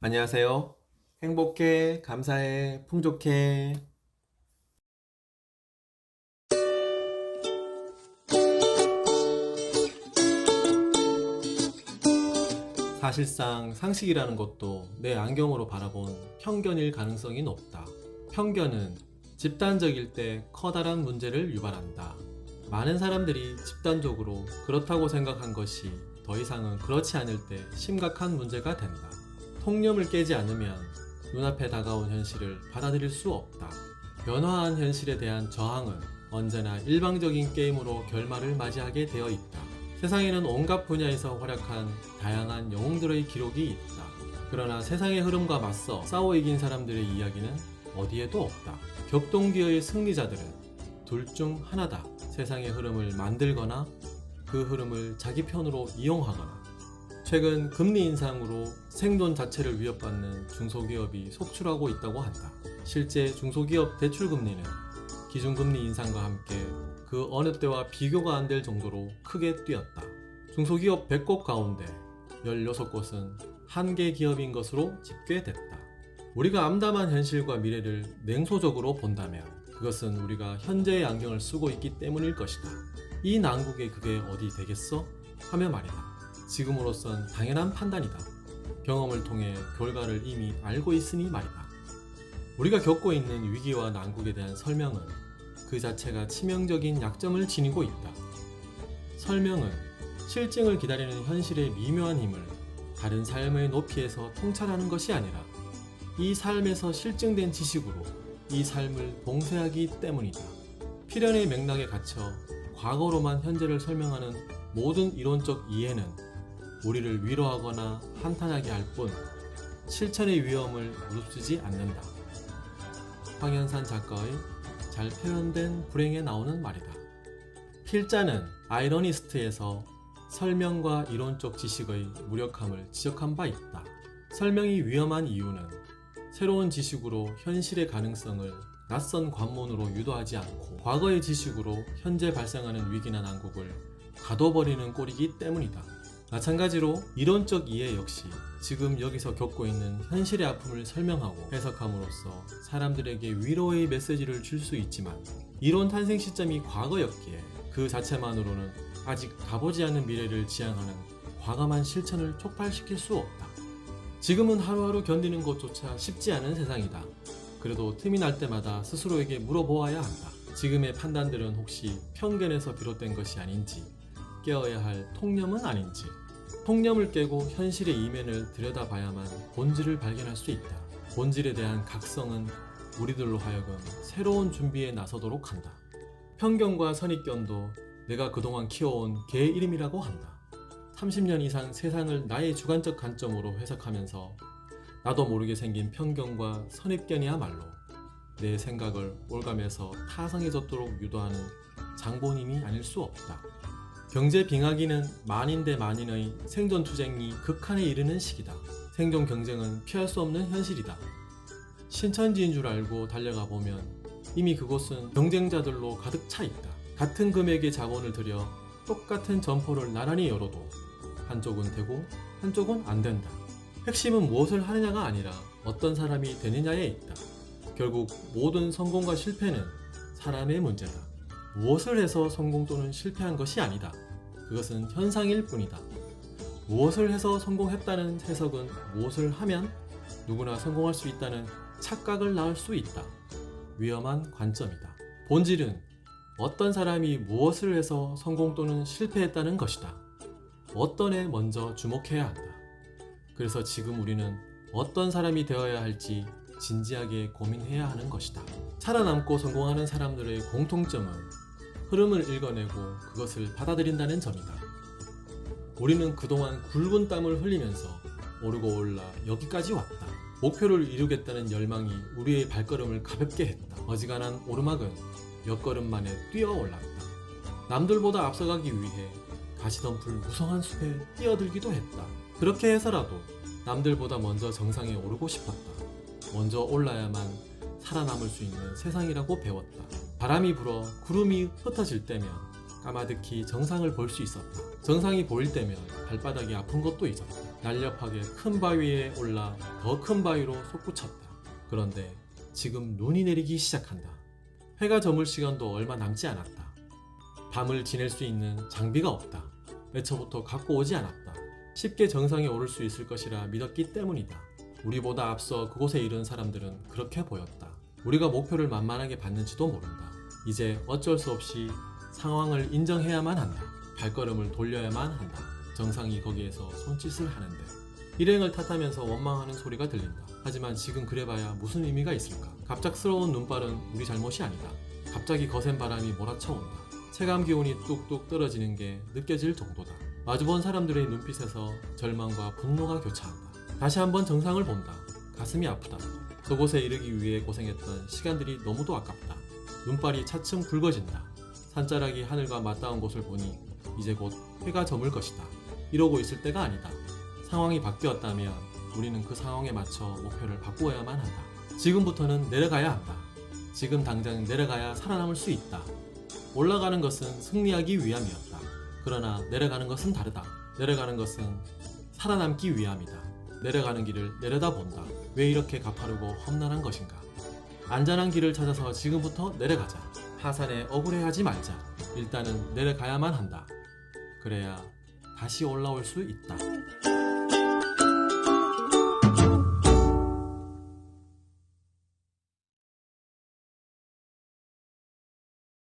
안녕하세요. 행복해, 감사해, 풍족해. 사실상 상식이라는 것도 내 안경으로 바라본 편견일 가능성이 높다. 편견은 집단적일 때 커다란 문제를 유발한다. 많은 사람들이 집단적으로 그렇다고 생각한 것이 더 이상은 그렇지 않을 때 심각한 문제가 된다. 통념을 깨지 않으면 눈앞에 다가온 현실을 받아들일 수 없다. 변화한 현실에 대한 저항은 언제나 일방적인 게임으로 결말을 맞이하게 되어 있다. 세상에는 온갖 분야에서 활약한 다양한 영웅들의 기록이 있다. 그러나 세상의 흐름과 맞서 싸워 이긴 사람들의 이야기는 어디에도 없다. 격동기의 승리자들은 둘 중 하나다. 세상의 흐름을 만들거나 그 흐름을 자기 편으로 이용하거나. 최근 금리 인상으로 생존 자체를 위협받는 중소기업이 속출하고 있다고 한다. 실제 중소기업 대출금리는 기준금리 인상과 함께 그 어느 때와 비교가 안 될 정도로 크게 뛰었다. 중소기업 100곳 가운데 16곳은 한계 기업인 것으로 집계됐다. 우리가 암담한 현실과 미래를 냉소적으로 본다면 그것은 우리가 현재의 안경을 쓰고 있기 때문일 것이다. 이 난국에 그게 어디 되겠어? 하며 말이다. 지금으로선 당연한 판단이다. 경험을 통해 결과를 이미 알고 있으니 말이다. 우리가 겪고 있는 위기와 난국에 대한 설명은 그 자체가 치명적인 약점을 지니고 있다. 설명은 실증을 기다리는 현실의 미묘한 힘을 다른 삶의 높이에서 통찰하는 것이 아니라 이 삶에서 실증된 지식으로 이 삶을 봉쇄하기 때문이다. 필연의 맥락에 갇혀 과거로만 현재를 설명하는 모든 이론적 이해는 우리를 위로하거나 한탄하게 할 뿐 실천의 위험을 무릅쓰지 않는다. 황현산 작가의 잘 표현된 불행에 나오는 말이다. 필자는 아이러니스트에서 설명과 이론적 지식의 무력함을 지적한 바 있다. 설명이 위험한 이유는 새로운 지식으로 현실의 가능성을 낯선 관문으로 유도하지 않고 과거의 지식으로 현재 발생하는 위기나 난국을 가둬버리는 꼴이기 때문이다. 마찬가지로 이론적 이해 역시 지금 여기서 겪고 있는 현실의 아픔을 설명하고 해석함으로써 사람들에게 위로의 메시지를 줄 수 있지만 이론 탄생 시점이 과거였기에 그 자체만으로는 아직 가보지 않은 미래를 지향하는 과감한 실천을 촉발시킬 수 없다. 지금은 하루하루 견디는 것조차 쉽지 않은 세상이다. 그래도 틈이 날 때마다 스스로에게 물어보아야 한다. 지금의 판단들은 혹시 편견에서 비롯된 것이 아닌지, 깨어야 할 통념은 아닌지. 통념을 깨고 현실의 이면을 들여다봐야만 본질을 발견할 수 있다. 본질에 대한 각성은 우리들로 하여금 새로운 준비에 나서도록 한다. 편견과 선입견도 내가 그동안 키워온 개 이름이라고 한다. 30년 이상 세상을 나의 주관적 관점으로 해석하면서 나도 모르게 생긴 편견과 선입견이야말로 내 생각을 올가매서 타성해졌도록 유도하는 장본인이 아닐 수 없다. 경제 빙하기는 만인 대 만인의 생존 투쟁이 극한에 이르는 시기다. 생존 경쟁은 피할 수 없는 현실이다. 신천지인 줄 알고 달려가 보면 이미 그곳은 경쟁자들로 가득 차 있다. 같은 금액의 자본을 들여 똑같은 점포를 나란히 열어도 한쪽은 되고 한쪽은 안 된다. 핵심은 무엇을 하느냐가 아니라 어떤 사람이 되느냐에 있다. 결국 모든 성공과 실패는 사람의 문제다. 무엇을 해서 성공 또는 실패한 것이 아니다. 그것은 현상일 뿐이다. 무엇을 해서 성공했다는 해석은 무엇을 하면 누구나 성공할 수 있다는 착각을 낳을 수 있다. 위험한 관점이다. 본질은 어떤 사람이 무엇을 해서 성공 또는 실패했다는 것이다. 어떤 에 먼저 주목해야 한다. 그래서 지금 우리는 어떤 사람이 되어야 할지 진지하게 고민해야 하는 것이다. 살아남고 성공하는 사람들의 공통점은 흐름을 읽어내고 그것을 받아들인다는 점이다. 우리는 그동안 굵은 땀을 흘리면서 오르고 올라 여기까지 왔다. 목표를 이루겠다는 열망이 우리의 발걸음을 가볍게 했다. 어지간한 오르막은 몇 걸음 만에 뛰어 올랐다. 남들보다 앞서가기 위해 가시덤불 무성한 숲에 뛰어들기도 했다. 그렇게 해서라도 남들보다 먼저 정상에 오르고 싶었다. 먼저 올라야만 살아남을 수 있는 세상이라고 배웠다. 바람이 불어 구름이 흩어질 때면 까마득히 정상을 볼 수 있었다. 정상이 보일 때면 발바닥이 아픈 것도 잊었다. 날렵하게 큰 바위에 올라 더 큰 바위로 솟구쳤다. 그런데 지금 눈이 내리기 시작한다. 해가 저물 시간도 얼마 남지 않았다. 밤을 지낼 수 있는 장비가 없다. 애초부터 갖고 오지 않았다. 쉽게 정상에 오를 수 있을 것이라 믿었기 때문이다. 우리보다 앞서 그곳에 이른 사람들은 그렇게 보였다. 우리가 목표를 만만하게 봤는지도 모른다. 이제 어쩔 수 없이 상황을 인정해야만 한다. 발걸음을 돌려야만 한다. 정상이 거기에서 손짓을 하는데 일행을 탓하면서 원망하는 소리가 들린다. 하지만 지금 그래봐야 무슨 의미가 있을까? 갑작스러운 눈발은 우리 잘못이 아니다. 갑자기 거센 바람이 몰아쳐온다. 체감 기온이 뚝뚝 떨어지는 게 느껴질 정도다. 마주본 사람들의 눈빛에서 절망과 분노가 교차한다. 다시 한번 정상을 본다. 가슴이 아프다. 저곳에 이르기 위해 고생했던 시간들이 너무도 아깝다. 눈발이 차츰 붉어진다. 산자락이 하늘과 맞닿은 곳을 보니 이제 곧 해가 저물 것이다. 이러고 있을 때가 아니다. 상황이 바뀌었다면 우리는 그 상황에 맞춰 목표를 바꾸어야만 한다. 지금부터는 내려가야 한다. 지금 당장 내려가야 살아남을 수 있다. 올라가는 것은 승리하기 위함이었다. 그러나 내려가는 것은 다르다. 내려가는 것은 살아남기 위함이다. 내려가는 길을 내려다본다. 왜 이렇게 가파르고 험난한 것인가? 안전한 길을 찾아서 지금부터 내려가자. 하산에 억울해하지 말자. 일단은 내려가야만 한다. 그래야 다시 올라올 수 있다.